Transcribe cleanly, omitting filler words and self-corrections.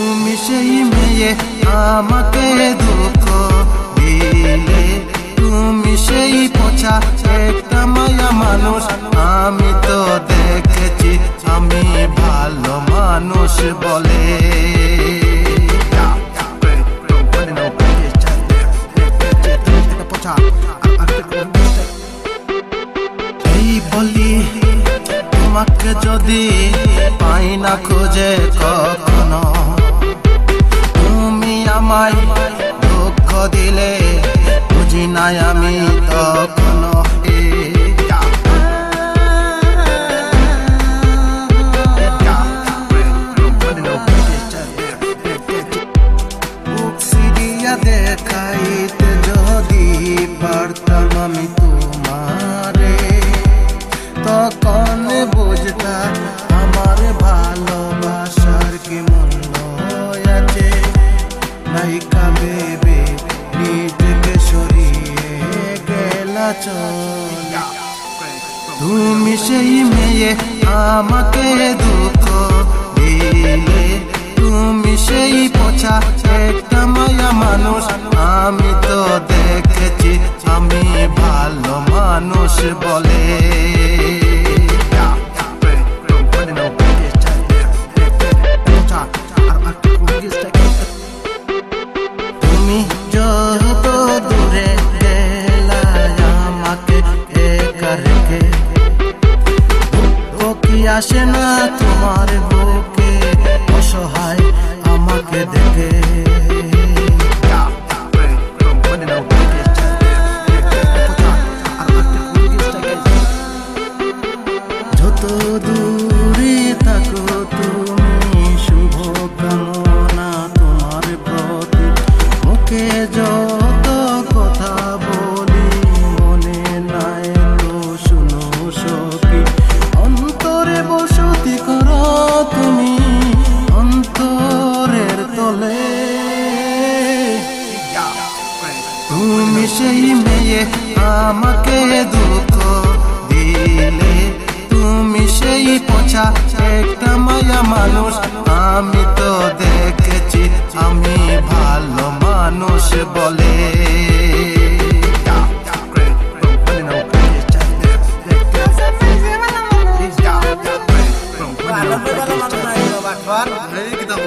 তুমি সেই মেয়ে আমাকে দুঃখ দিলে, তুমি সেই পচা একটা মায়া মানুষ। আমি তো দেখেছি আমি ভালো মানুষ বলে। এই বলি তোমাকে যদি পাই না খুঁজে কখনো, তুমি আমায় দুঃখ দিলে বুঝি নাই আমি তখনো। বুক সিরিয়া দেখাইতে যদি পারতাম আমি তোমারে, তখন বুঝতা আমার ভালোবাসার কি মূল্য আছে। নায়িকা ভেবে নিজেকে সরিয়ে গেলা চলে। তুমি সেই মেয়ে আমাকে দুঃখ দিলে, তুমি সেই পচা একটা মায়া মানুষ। আমি তো দেখেছি আমি ভালো মানুষ বলে। তুমি যত দূরে গেলা আমাকে একা রেখে, কি আসে না তোমার বুকে অসহায় আমাকে দেখে। যত দূরে থাকো তুমি শুভ কামনা তোমার প্রতি। মুখে যত কথা বলি মনে নাই তো শুনো সখী। অন্তরে বসতি করো তুমি অন্তরের তলে। তুমি সেই মেয়ে আমাকে দুঃখ দিলে, তুমি সেই পচা একটা মায়া মানুষ। আমি তো দেখেছি আমি ভালো মানুষ বলে। kita